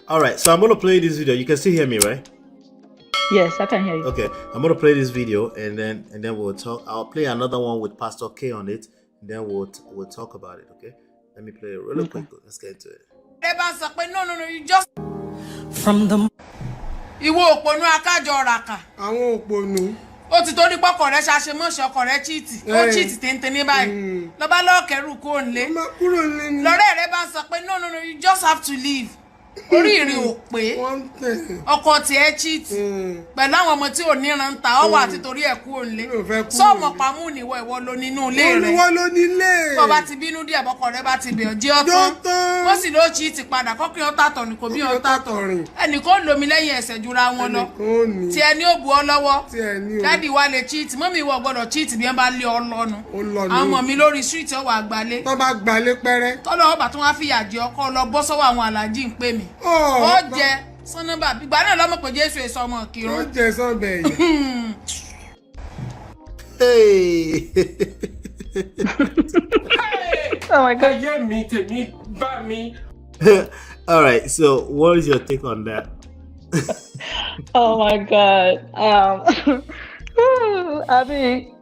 All right, so I'm gonna play this video. You can still hear me, right? Yes, I can hear you. Okay, I'm gonna play this video and then we'll talk. I'll play another one with Pastor K on it, and then we'll talk about it. Okay, let me play it really quick. Let's get into it. No, you just from the ìwọ òpònú akájọ raka. Àwọn òpònú. Ó ti torí pọkọ rẹ̀ ṣàṣe mọ́ṣẹ́ ọkọ rẹ̀ cheat. Ó cheat téńté ní báyìí. Ló bá lọ kẹ́rù kó nle. Má kúrò nílé ni. Lọ́rẹ́ rẹ̀ bá sọ pé no, you just have to leave. Orí ìrìn ò pé ọkọ tí ẹ cheat pẹ̀lú àwọn ọmọ tí ò níran ta ọ wà tí torí ẹ kú òǹlé sọmọ pamú níwọ ìwọ ló nínú ilé rẹ ìwọ ló nílé bó bá ti bínú díẹ̀ bọ́kọ rẹ bá ti bẹ̀ ọ́ jẹ́ ọtán wọ́n sì ló cheat padà kọ́kí ọ tàtọ̀ ní kò bí ọ tàtọ̀ ẹnì kan lomi lẹ́yìn ẹsẹ̀ jura wọn lọ tí ẹni ó bu ọ lọ́wọ́ dádì wa lè cheat mọ́mí ìwọ gbọ́dọ̀ cheat bí wọ́n bá lé ọ lọ́nu àwọn ọmọ mi lórí street ọ wà gbalé tó bá gbalé pẹ́rẹ́ tọ́lọ́ ọba tó wá fìyà jẹ ọkọ lọ bọ́ sọ́wọ́ àwọn aláàjì ń pè mí ó jẹ sọ́nàbà gbígbà náà lọ́mọ pé Jésù èso ọmọ kírun. ó jẹ sọ́bẹ̀ yìí. Hey. Oh my God. All right, so what is your take on that? Oh my God. I mean,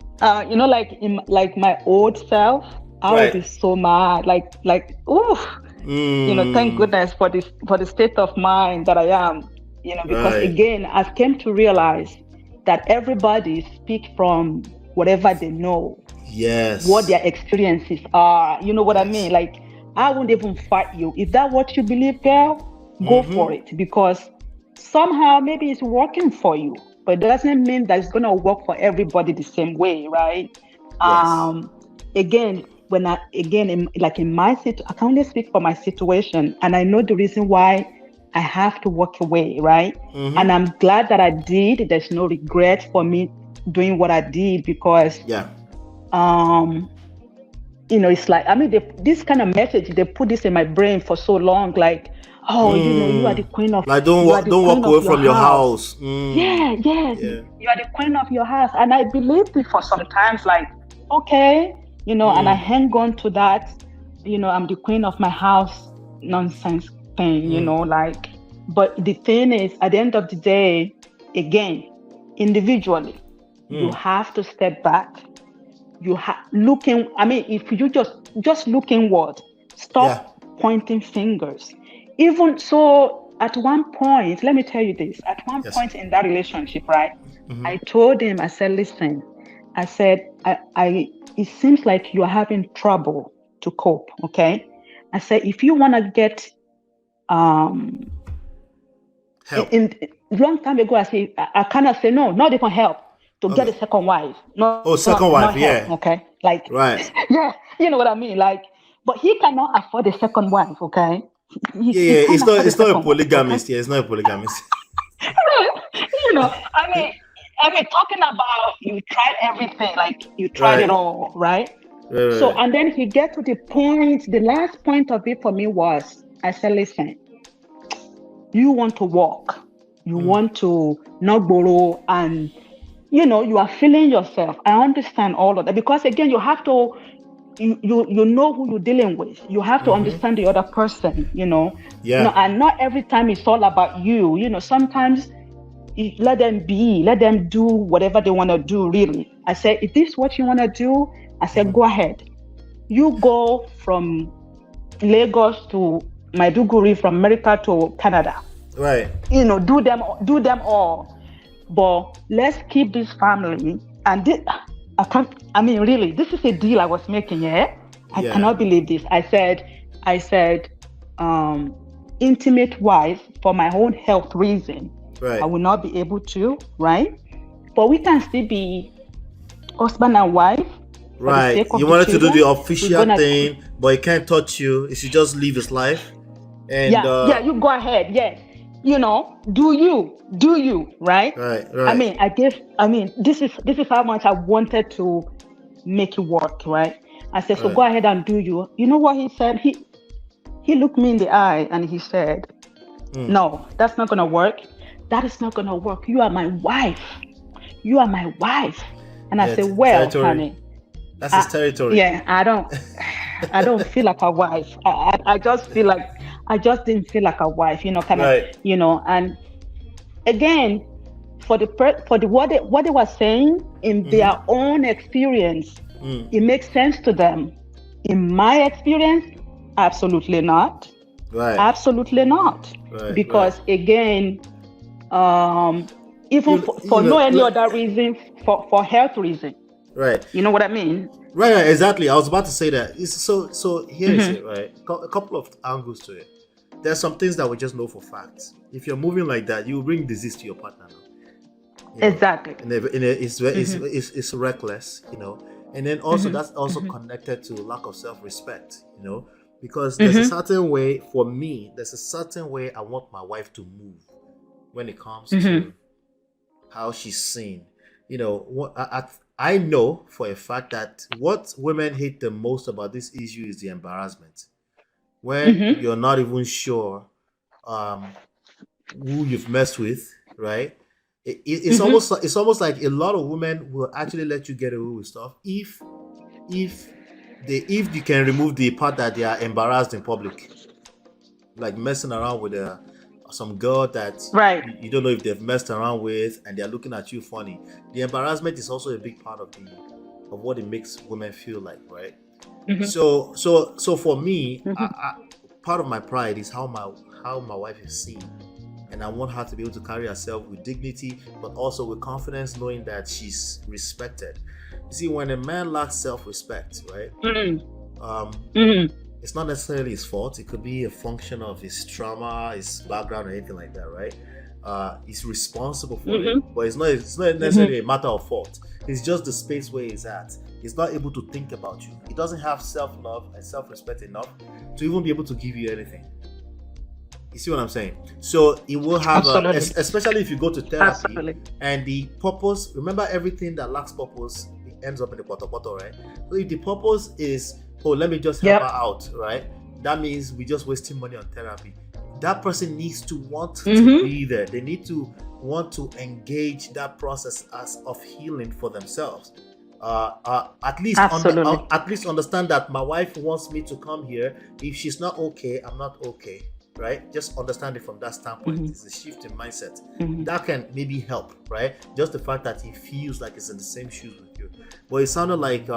like my old self, I would be so mad. Oof. Thank goodness for the state of mind that I am. Because again, I've came to realize that everybody speak from whatever they know. Yes. What their experiences are. You know what I mean? Like, I won't even fight you. If that's what you believe, girl, go for it. Because somehow maybe it's working for you, but it doesn't mean that it's gonna work for everybody the same way, right? Yes. Again, in my situation, I can only speak for my situation, and I know the reason why I have to walk away, right? And I'm glad that I did. There's no regret for me doing what I did because, it's like, I mean, this kind of message, they put this in my brain for so long, like, you are the queen of. Like, don't walk away from your house. Yeah, you are the queen of your house, and I believed it for some times, like, okay. And I hang on to that, I'm the queen of my house nonsense thing, but the thing is, at the end of the day, again, individually, you have to step back. You looking, I mean, if you just look inward, stop pointing fingers. Even so, at one point, let me tell you this, at one point in that relationship, right, I told him, I said, listen, I said, it seems like you're having trouble to cope, okay? I said, if you want to get, help. Long time ago, I cannot say, no, not even help, to get a second wife. Second wife, help, okay? Like, right. Yeah, you know what I mean? Like, but he cannot afford a second wife, okay? It's not a polygamist. Yeah, it's not a polygamist. I mean, talking about you tried everything, like you tried it all, right? So, and then he get to the point, the last point of it for me was, I said, listen, you want to walk, you want to not borrow, and, you are feeling yourself. I understand all of that, because again, you have to, you know who you're dealing with. You have to understand the other person, and not every time it's all about you. Sometimes let them be, let them do whatever they want to do, really. I said, if this is what you want to do, I said, go ahead. You go from Lagos to Maiduguri, from America to Canada. Right. Do them all. But let's keep this family. And this, really, this is a deal I was making, yeah? I cannot believe this. I said, intimate wife, for my own health reason, right, I will not be able to, right? But we can still be husband and wife. Right. You wanted to do the official thing, but he can't touch you. He should just live his life. And you go ahead. Yes. Do you, right? Right. I mean, this is how much I wanted to make it work, right? I said, so go ahead and do you. You know what he said? He looked me in the eye and he said, no, that's not going to work. That is not going to work. You are my wife. And I said, well, honey. That's his territory. Yeah, I don't feel like a wife. I just feel like I just didn't feel like a wife, kind of, and again, for what they were saying in their own experience, it makes sense to them. In my experience, absolutely not. Right. Absolutely not. Right. Because again, even for no any other reason, for health reason. Right. You know what I mean? Right, exactly. I was about to say that. So here's it, right? A couple of angles to it. There's some things that we just know for facts. If you're moving like that, you bring disease to your partner now. Exactly. It's reckless, And then also that's also connected to lack of self-respect, because there's a certain way, for me, there's a certain way I want my wife to move when it comes to how she's seen. I know for a fact that what women hate the most about this issue is the embarrassment. When you're not even sure who you've messed with, right? It's almost like a lot of women will actually let you get away with stuff if you can remove the part that they are embarrassed in public, like messing around with some girl that you don't know if they've messed around with, and they're looking at you funny. The embarrassment is also a big part of what it makes women feel like, right? So for me, part of my pride is how my wife is seen, and I want her to be able to carry herself with dignity, but also with confidence, knowing that she's respected. You see, when a man lacks self-respect, right? It's not necessarily his fault. It could be a function of his trauma, his background, or anything like that, right? He's responsible for it, but it's not necessarily a matter of fault. It's just the space where he's at. He's not able to think about you. He doesn't have self-love and self-respect enough to even be able to give you anything. You see what I'm saying? So it will have, especially if you go to therapy, and the purpose. Remember, everything that lacks purpose, it ends up in the poto, right? So if the purpose is, let me just help her out, right? That means we're just wasting money on therapy. That person needs to want to be there. They need to want to engage that process of healing for themselves. At least understand that my wife wants me to come here. If she's not okay, I'm not okay, right? Just understand it from that standpoint. It's a shift in mindset. That can maybe help, right? Just the fact that he feels like he's in the same shoes with you. But it sounded like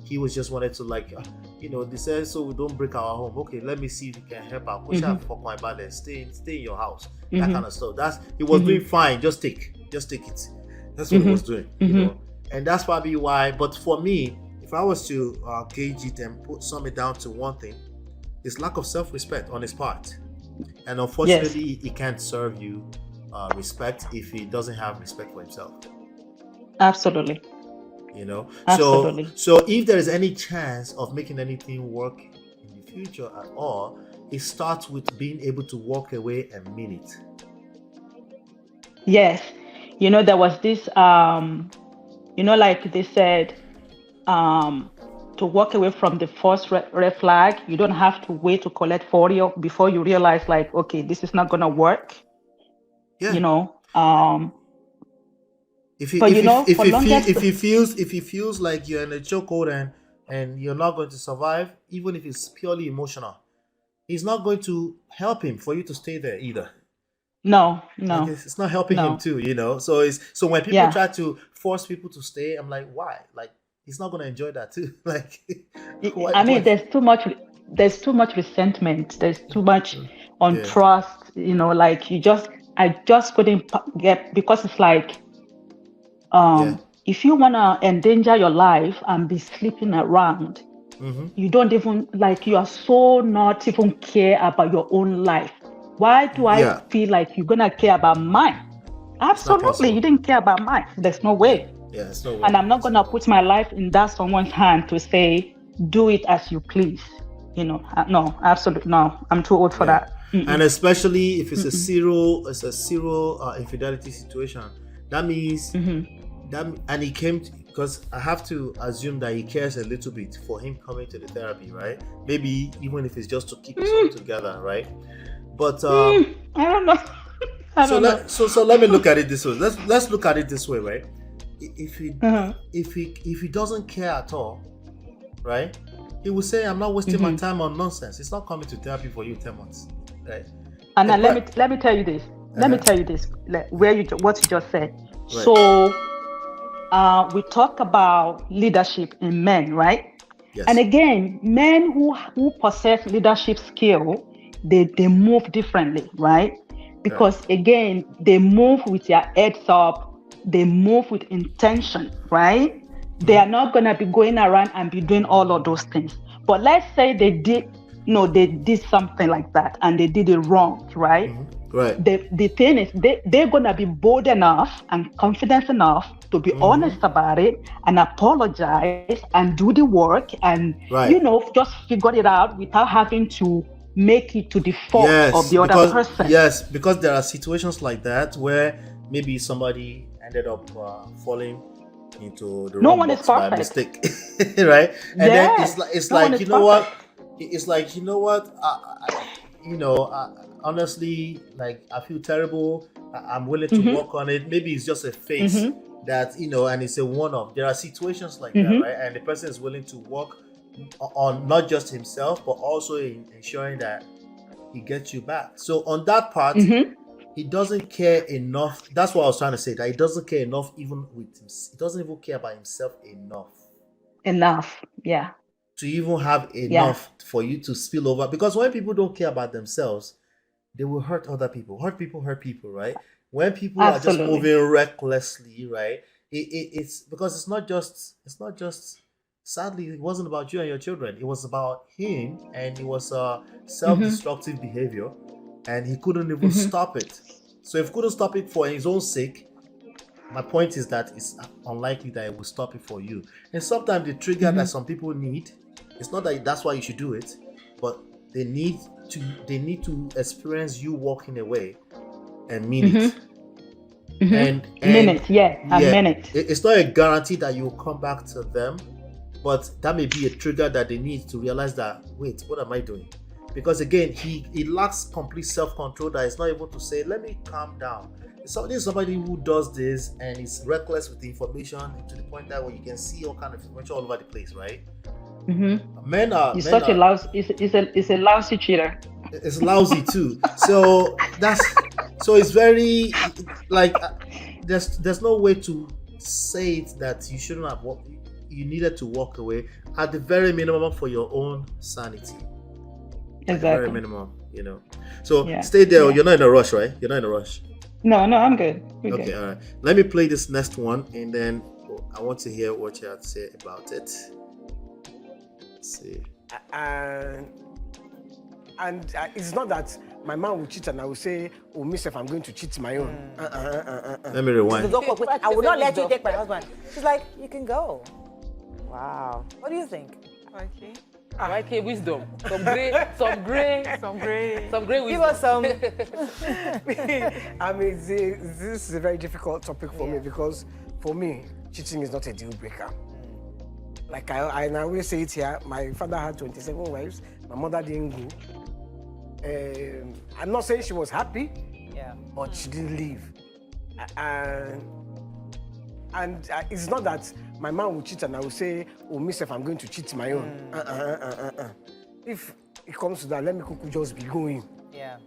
he was just wanted to, like, they said, so we don't break our home. Okay, let me see if you can help out. Stay in your house. That kind of stuff. He was doing fine. Just take it. That's what he was doing. And that's probably why. But for me, if I was to gauge it and sum it down to one thing, it's lack of self-respect on his part. And unfortunately, he can't serve you respect if he doesn't have respect for himself. Absolutely. Absolutely. So if there is any chance of making anything work in the future at all, it starts with being able to walk away and mean it. Yes. There was this, like they said, to walk away from the first red flag, you don't have to wait to collect 40 before you realize, like, okay, this is not going to work. Yeah. If he feels like you're in a chokehold and you're not going to survive, even if it's purely emotional, he's not going to help him for you to stay there either. No. Like, it's not helping him too, So when people try to force people to stay, I'm like, why? Like, he's not going to enjoy that too. Like, there's too much resentment. There's too much untrust. Like I just couldn't get, because it's like, if you want to endanger your life and be sleeping around, you don't even, like, you are so not even care about your own life. Why do I feel like you're going to care about mine? Absolutely. You didn't care about mine. There's no way. Yeah, there's no way. And I'm not going to put my life in that someone's hand to say, do it as you please. No, absolutely. No, I'm too old for that. And especially if it's a zero infidelity situation, that means and he came because I have to assume that he cares a little bit for him coming to the therapy, right? Maybe even if it's just to keep us all together, right? But I don't know. So let me look at it this way. Let's look at it this way, right? If he doesn't care at all, right? He will say, I'm not wasting my time on nonsense. It's not coming to therapy for you 10 months. Right. And then let me tell you this. Let me tell you this. What you just said. Right. So, we talk about leadership in men, right? Yes. And again, men who possess leadership skill, they move differently, right? Because again, they move with their heads up, they move with intention, right? They are not gonna be going around and be doing all of those things. But let's say they did something like that and they did it wrong, right? Right. The thing is, they're gonna be bold enough and confident enough to be honest about it and apologize and do the work and just figure it out without having to make it to the fault of the other person. Yes, because there are situations like that where maybe somebody ended up falling into the wrong box by mistake, right? And then it's like you know what? It's like, you know what? Honestly, like, I feel terrible. I'm willing to work on it. Maybe it's just a phase that, and it's a one-off. There are situations like that, right? And the person is willing to work on not just himself, but also in ensuring that he gets you back. So on that part, he doesn't care enough. That's what I was trying to say, that he doesn't care enough even with himself. He doesn't even care about himself enough. Yeah. To even have enough for you to spill over. Because when people don't care about themselves, they will hurt other people. Hurt people, right? When people are just moving recklessly, right? It's because it's not just, sadly, it wasn't about you and your children. It was about him, and it was a self-destructive behavior, and he couldn't even stop it. So if he couldn't stop it for his own sake, my point is that it's unlikely that it will stop it for you. And sometimes the trigger that some people need, it's not that that's why you should do it, but they need to experience you walking away and mean it. And minute. It's not a guarantee that you'll come back to them, but that may be a trigger that they need to realize that, wait, what am I doing? Because again, he lacks complete self-control, that he's not able to say, let me calm down. Somebody who does this and is reckless with the information to the point that where you can see all kind of information all over the place, right? Men are. He's a lousy cheater. It's lousy too. So it's very like there's no way to say it that you shouldn't have walked. You needed to walk away at the very minimum for your own sanity. Exactly. At the very minimum, So stay there. Yeah. You're not in a rush, right? You're not in a rush. No, I'm good. Okay, good. All right. Let me play this next one, and then I want to hear what you have to say about it. Let's see. And it's not that my man will cheat and I will say, oh, myself, I'm going to cheat my own. Let me rewind. I will not let you take my husband. She's like, you can go. Wow. What do you think? Okay. YK wisdom. Some gray wisdom. Give us some. I mean, this is a very difficult topic for me, because for me, cheating is not a deal breaker. Like I always say it here, my father had 27 wives, my mother didn't go. I'm not saying she was happy, but she didn't leave. And it's not that my man will cheat and I will say, oh, myself, I'm going to cheat my own. If it comes to that, let me just be going. Yeah.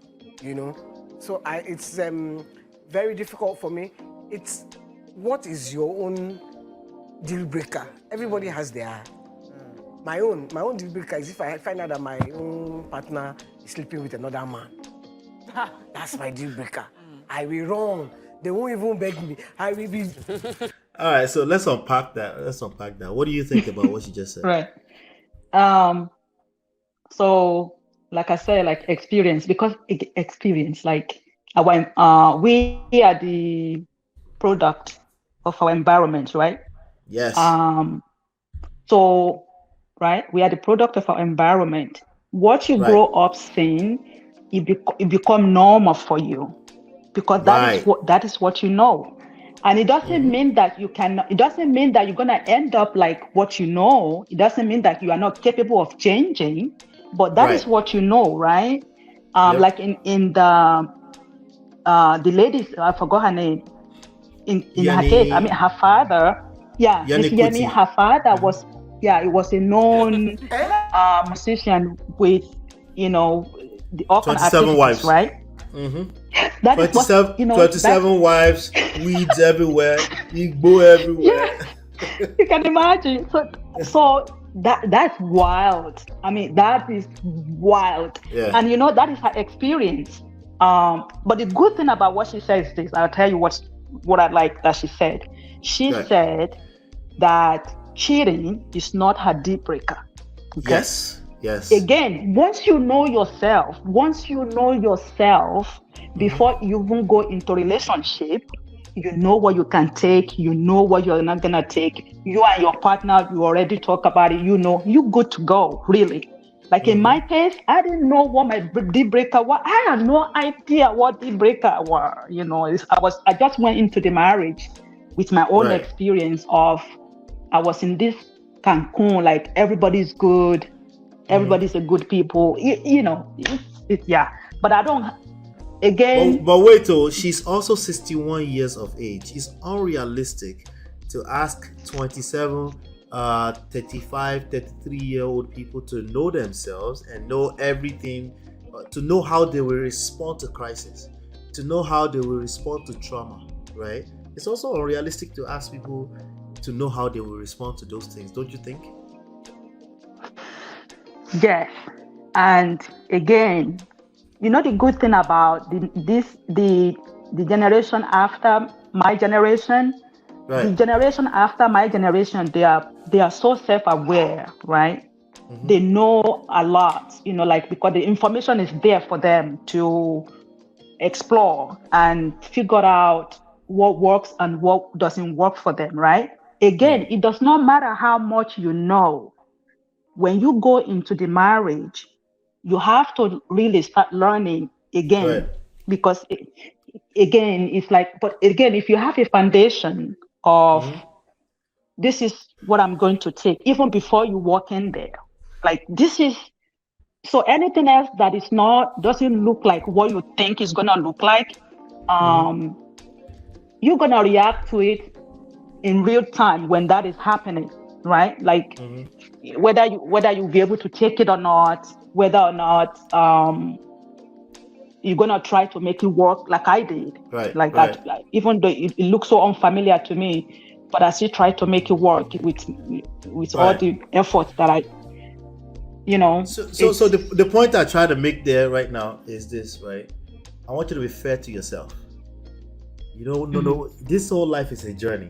So it's very difficult for me. It's what is your own deal breaker? Everybody has their. My own deal breaker is if I find out that my own partner is sleeping with another man. That's my deal breaker. I will run. They won't even beg me. I will be. All right, so let's unpack that. What do you think about what she just said? Right. So, like I said, like experience, like we are the product of our environment, right? Yes. So, right, we are the product of our environment. What you grow up seeing, it become normal for you, because that is what you know. And it doesn't mean that it doesn't mean that you're gonna end up like what you know. It doesn't mean that you are not capable of changing, but that is what you know, right? Like in the ladies, I forgot her name. In her case, I mean her father, Yeni Kuti. Her father was it was a known musician with the orphan 27 activities, wives. right? That is 27, what, you know, 27 wives, weeds everywhere, Igbo everywhere. you can imagine. So that's wild. I mean, that is wild. Yeah. And you know, that is her experience. But the good thing about what she says is this. I'll tell you what I like that she said. She Right. said that cheating is not her deal breaker. Okay? Yes. Again, once you know yourself, before you even go into relationship, you know what you can take, you know what you're not gonna take. You and your partner, you already talk about it, you know, you good to go, really. Like in my case, I didn't know what my deal breaker was. I had no idea what deal breaker were. You know, I just went into the marriage with my own Right. experience of, I was in this Cancun, like everybody's good, everybody's a good people. You know, yeah. But I don't. Again, But wait, she's also 61 years of age. It's unrealistic to ask 27, 35, 33-year-old people to know themselves and know everything, to know how they will respond to crisis, to know how they will respond to trauma, right? It's also unrealistic to ask people to know how they will respond to those things, don't you think? yes. And again, you know, the good thing about the generation after my generation, Right. the generation after my generation, they are so self-aware, right? They know a lot, you know, like, because the information is there for them to explore and figure out what works and what doesn't work for them, right? Again, it does not matter how much you know. When you go into the marriage, you have to really start learning again, Right. because again, it's like, but again, if you have a foundation of this is what I'm going to take, even before you walk in there, like this is, so anything else that is not, doesn't look like what you think is gonna look like, you're gonna react to it in real time when that is happening, right? Like whether you be able to take it or not, whether or not you're gonna try to make it work like I did. Right. Like Right. even though it looks so unfamiliar to me, but I still try to make it work with all Right. the effort that I, you know. So the point I try to make there right now is this, right? I want you to be fair to yourself. You know, no, this whole life is a journey,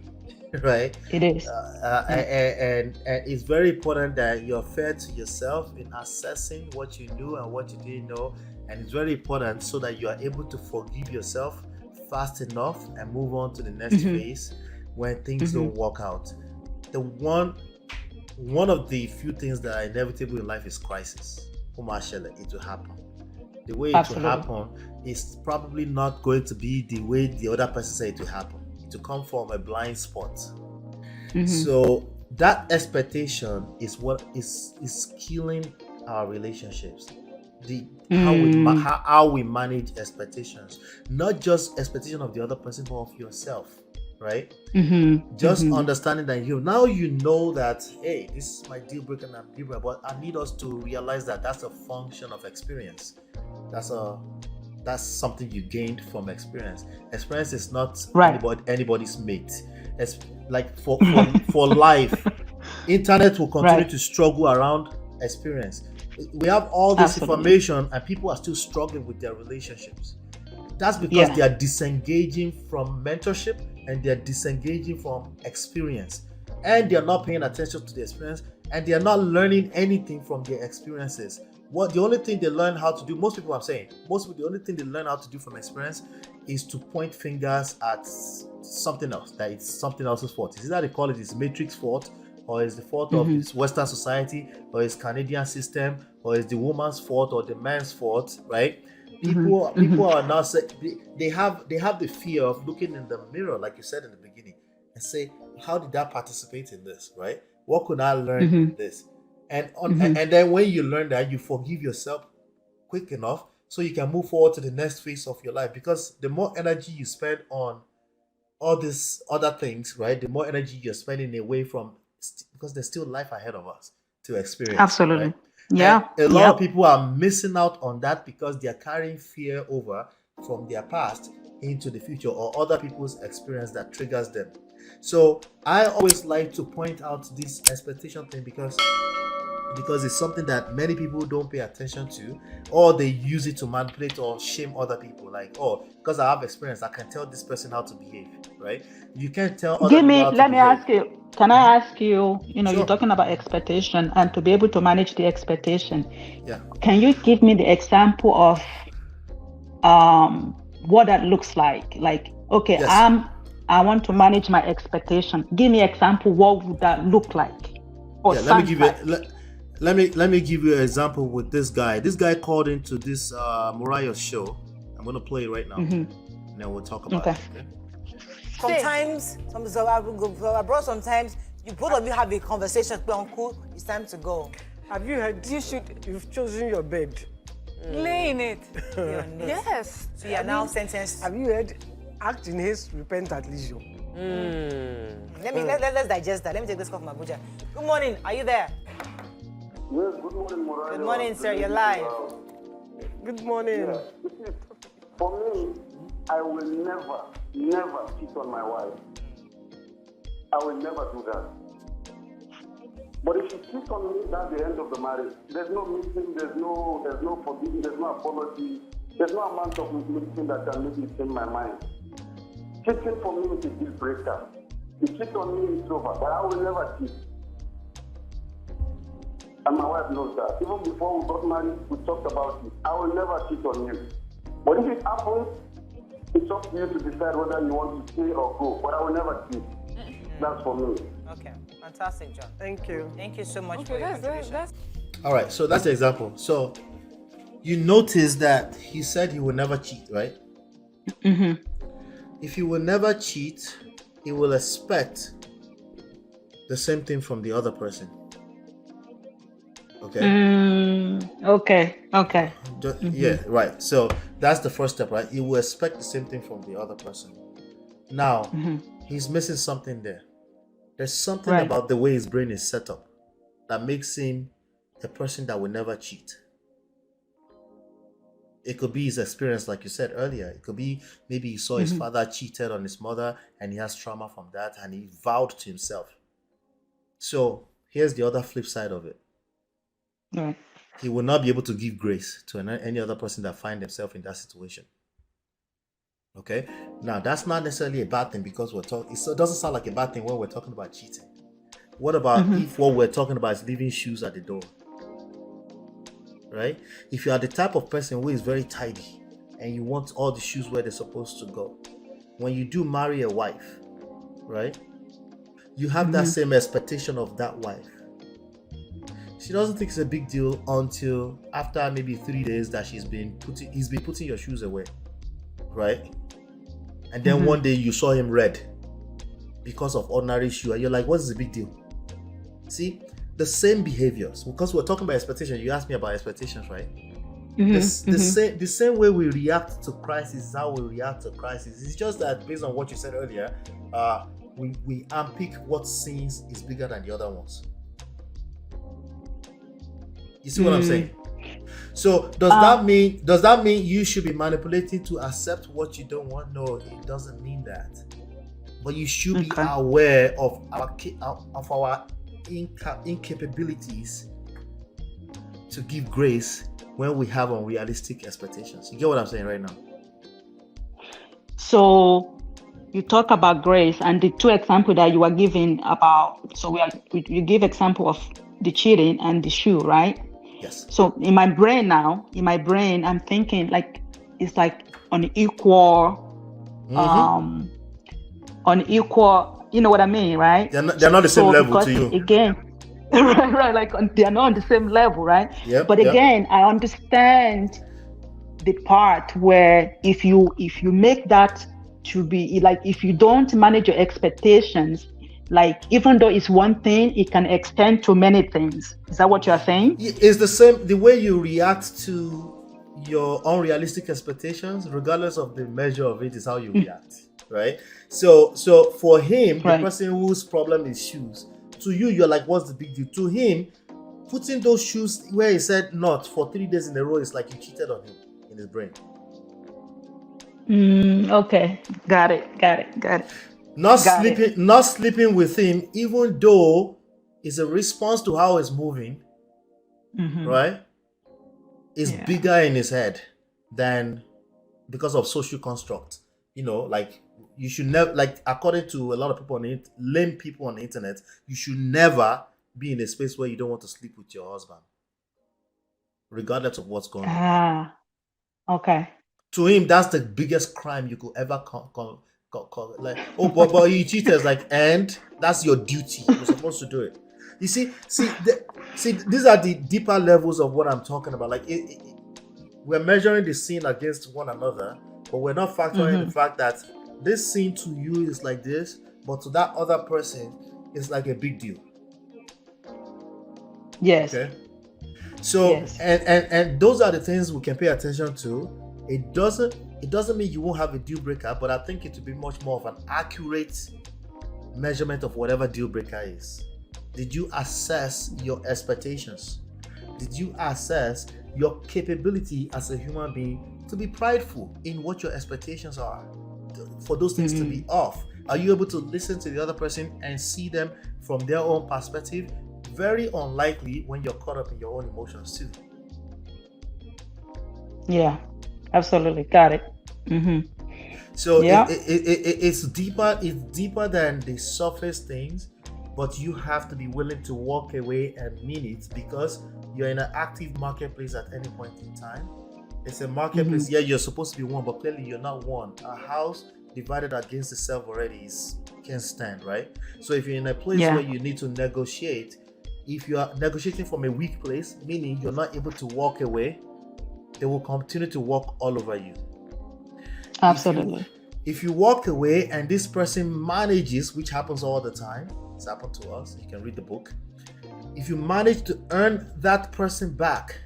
right? It is. And it's very important that you're fair to yourself in assessing what you knew and what you didn't know. And it's very important so that you are able to forgive yourself fast enough and move on to the next phase when things don't work out. The one of the few things that are inevitable in life is crisis. It will happen. The way it will happen is probably not going to be the way the other person said it will happen. It will come from a blind spot. So that expectation is what is killing our relationships. How we manage expectations, not just expectation of the other person, but of yourself, right? Just understanding that you know that, hey, this is my deal breaker and I'm deal breaker, but I need us to realize that that's a function of experience. That's something you gained from experience. Experience is not anybody's mate. It's like for life, internet will continue to struggle around experience. We have all this information and people are still struggling with their relationships. That's because they are disengaging from mentorship and they're disengaging from experience, and they're not paying attention to the experience, and they're not learning anything from their experiences. The only thing they learn how to do, most people the only thing they learn how to do from experience is to point fingers at something else, that it's something else's fault. Is that they call it is Matrix fault, or is the fault of this Western society, or is Canadian system, or is the woman's fault or the man's fault, right? People are now they have the fear of looking in the mirror, like you said in the beginning, and say, how did I participate in this, right? What could I learn in this? And then when you learn that, you forgive yourself quick enough so you can move forward to the next phase of your life. Because the more energy you spend on all these other things, right, the more energy you're spending away from, because there's still life ahead of us to experience. Absolutely. Right? Yeah. And a lot of people are missing out on that because they are carrying fear over from their past into the future or other people's experience that triggers them. So I always like to point out this expectation thing because it's something that many people don't pay attention to, or they use it to manipulate or shame other people. Like, oh, because I have experience, I can tell this person how to behave, right? You can't tell other people how to Let me behave. ask you, can I ask you, Sure. you're talking about expectation and to be able to manage the expectation. Yeah. Can you give me the example of what that looks like? Like, okay, Yes. I want to manage my expectation. Give me example, what would that look like? Or Yeah, let me give you an example with this guy. This guy called into this Mariah's show. I'm gonna play it right now, and then we'll talk about it. Okay? Sometimes, sometimes you both of you have a conversation. Uncle, it's time to go. Have you heard? You've chosen your bed. Lay in it. Yes. So you are now sentenced. Have you heard? Act in haste, repent at leisure. Let's digest that. Let me take this call from Abuja. Good morning. Are you there? Yes, good morning, Mariah. Good morning, sir. You're live. Good morning. Yeah. For me, I will never cheat on my wife. I will never do that. But if she cheats on me, that's the end of the marriage. There's no meeting, there's no forgiving, there's no apology, there's no amount of meeting that can make me change my mind. Cheating for me is a deal breaker. You cheat on me, it's over, but I will never cheat. And my wife knows that. Even before we got married, we talked about it. I will never cheat on you. But if it happens, it's up to you to decide whether you want to stay or go. But I will never cheat. That's for me. Okay, fantastic, John. Thank you. Thank you so much for your contribution. All right, so that's the example. So you notice that he said he will never cheat, right? Mm-hmm. If he will never cheat, he will expect the same thing from the other person. Okay. Okay. Yeah, right. So that's the first step, right? He will expect the same thing from the other person. Now, he's missing something there. There's something about the way his brain is set up that makes him a person that will never cheat. It could be his experience, like you said earlier. It could be maybe he saw his father cheated on his mother and he has trauma from that and he vowed to himself. So here's the other flip side of it. Right. He will not be able to give grace to any other person that find themselves in that situation. Okay? Now, that's not necessarily a bad thing because we're talking. It doesn't sound like a bad thing when we're talking about cheating. What about if what we're talking about is leaving shoes at the door? Right? If you are the type of person who is very tidy and you want all the shoes where they're supposed to go, when you do marry a wife, right? You have that same expectation of that wife. She doesn't think it's a big deal until after maybe 3 days that he's been putting your shoes away, right? And then one day you saw him red because of ordinary shoe, and you're like, "What's the big deal?" See, the same behaviors. Because we're talking about expectations. You asked me about expectations, right? The same way we react to crisis is how we react to crisis. It's just that based on what you said earlier, we unpick what scenes is bigger than the other ones. You see what I'm saying? So does that mean you should be manipulating to accept what you don't want? No, it doesn't mean that. But you should be aware of our incapabilities to give grace when we have unrealistic expectations. You get what I'm saying right now? So you talk about grace and the two examples that you are giving about. So you give example of the cheating and the shoe, right? Yes. So in my brain, I'm thinking like it's like on equal, you know what I mean, right? They're not the same level to you. Again, right, like they're not on the same level, right? Yep, but again, I understand the part where if you make that to be like, if you don't manage your expectations, like even though it's one thing, it can extend to many things. Is that what you are saying? It's the same. The way you react to your unrealistic expectations, regardless of the measure of it, is how you react, right? So for him, the person whose problem is shoes, to you, you're like, what's the big deal? To him, putting those shoes where he said not for 3 days in a row is like you cheated on him in his brain. Okay, got it. Not Got it. sleeping with him, even though it's a response to how he's moving, right? Is bigger in his head than because of social construct. You know, like you should never, like according to a lot of people on it, lame people on the internet, you should never be in a space where you don't want to sleep with your husband, regardless of what's going on. Okay. To him, that's the biggest crime you could ever like. Oh, but you cheated, like, and that's your duty. You're supposed to do it. You see, these are the deeper levels of what I'm talking about. Like, we're measuring the sin against one another, but we're not factoring the fact that this sin to you is like this, but to that other person, it's like a big deal. Yes. Okay. So, and those are the things we can pay attention to. It doesn't mean you won't have a deal breaker, but I think it will be much more of an accurate measurement of whatever deal breaker is. Did you assess your expectations? Did you assess your capability as a human being to be prideful in what your expectations are? For those things to be off. Are you able to listen to the other person and see them from their own perspective? Very unlikely when you're caught up in your own emotions too. Yeah, absolutely. Got it. So it's deeper than the surface things, but you have to be willing to walk away and mean it, because you're in an active marketplace at any point in time. It's a marketplace. Yeah, you're supposed to be one, but clearly you're not one. A house divided against itself already can't stand, right? So if you're in a place where you need to negotiate, if you are negotiating from a weak place, meaning you're not able to walk away, they will continue to walk all over you. Absolutely. If you walk away and this person manages, which happens all the time, it's happened to us, you can read the book. If you manage to earn that person back,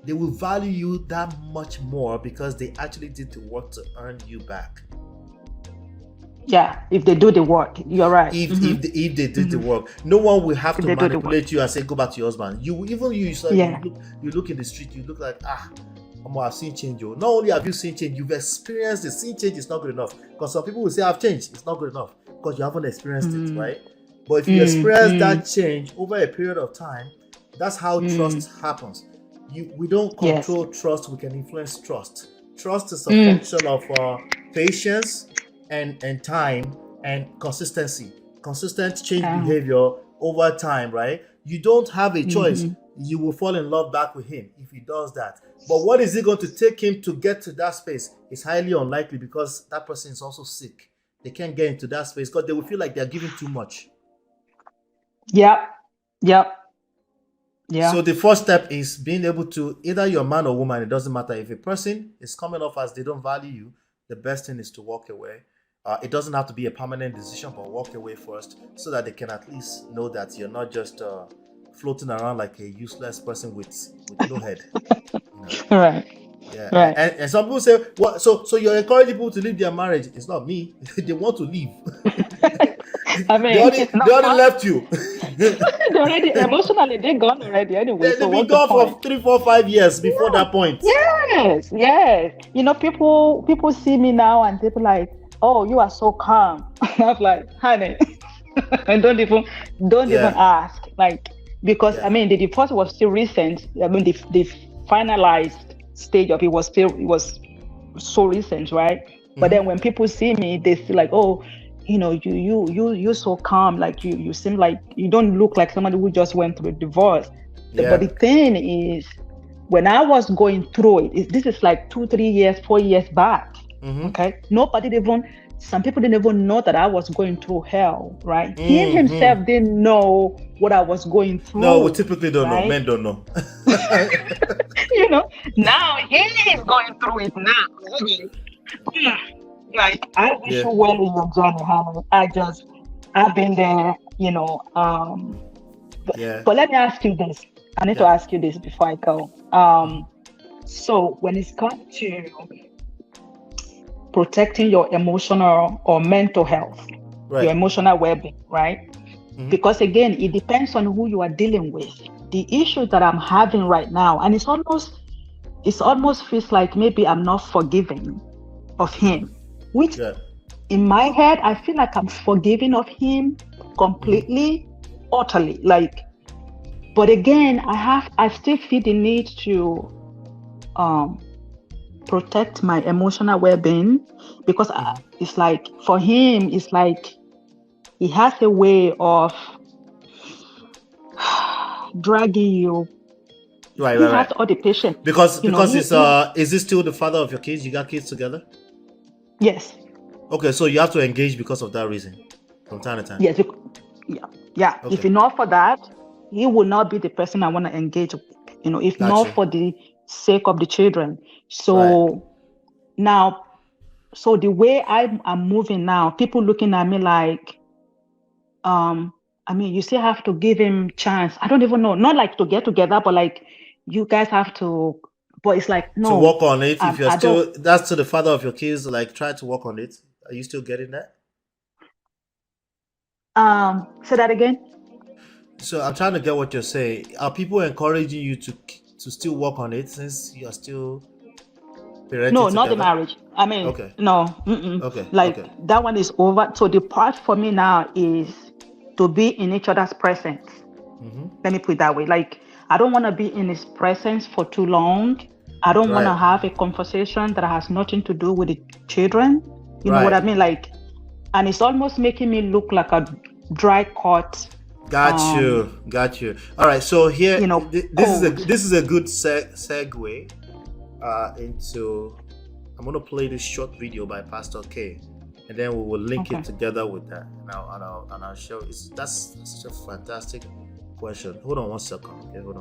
they will value you that much more because they actually did the work to earn you back. Yeah, if they do the work, you're right. If they did the work, no one will have to manipulate you and say, go back to your husband. You look in the street, you look like, I've seen change. Not only have you seen change, you've experienced it. Seeing change is not good enough. Because some people will say, I've changed. It's not good enough because you haven't experienced it, right? But if you experience that change over a period of time, that's how trust happens. We don't control trust, we can influence trust. Trust is a function of patience and time and consistency. Consistent change behavior over time, right? You don't have a choice. You will fall in love back with him if he does that. But what is it going to take him to get to that space? It's highly unlikely because that person is also sick. They can't get into that space because they will feel like they're giving too much. Yep. So the first step is being able to, either you're a man or woman, it doesn't matter. If a person is coming off as they don't value you, the best thing is to walk away. It doesn't have to be a permanent decision, but walk away first so that they can at least know that you're not just floating around like a useless person with no head. Right. Yeah. Right. And some people say, "What? So you're encouraging people to leave their marriage?" It's not me. They want to leave. I mean, they already left you. They're already emotionally, they're gone already anyway. They've been gone for 3, 4, 5 years before that point. Yes. You know, people see me now and they're like, "Oh, you are so calm." I'm like, "Honey," and don't even ask, like, because I mean the divorce was still recent. I mean the finalized stage of it was so recent, right? But then when people see me, they feel like, "Oh, you know, you're so calm. Like you seem like you don't look like somebody who just went through a divorce." But the thing is, when I was going through it, this is like 2, 3 years, 4 years back. Okay, some people didn't even know that I was going through hell, right? He himself didn't know what I was going through. No, we typically don't know. Men don't know. You know, now he is going through it now. Like, I wish you well in your journey, honey. I've been there, you know. But let me ask you this. I need to ask you this before I go. So when it's come to protecting your emotional or mental health, your emotional well-being, right? Because again, it depends on who you are dealing with. The issue that I'm having right now, and it's almost feels like maybe I'm not forgiving of him, which in my head, I feel like I'm forgiving of him completely, utterly. Like, but again, I still feel the need to protect my emotional well-being, because it's like for him, it's like he has a way of dragging you. Right. He has all the patience. Because is this still the father of your kids? You got kids together? Yes. Okay, so you have to engage because of that reason from time to time. Yes. Yeah. Okay. If not for that, he will not be the person I want to engage with. If not for the sake of the children. So now, the way I'm moving now, people looking at me like, you still have to give him chance. I don't even know, not like to get together, but like you guys have to. But it's like no. To work on it. If you're still, that's to the father of your kids. Like try to work on it. Are you still getting that? Say that again. So I'm trying to get what you're saying. Are people encouraging you to still work on it since you're still parenting No, together? not the marriage. Okay. No. Okay. That one is over. So the part for me now is to be in each other's presence. Let me put it that way. Like, I don't want to be in his presence for too long. I don't want to have a conversation that has nothing to do with the children. You know what I mean? Like, and it's almost making me look like a dry cut. Got you. All right. So here, this is a good segue into. I'm gonna play this short video by Pastor K, and then we will link it together with that. And I'll show. That's such a fantastic question. Hold on one second. Okay, hold on.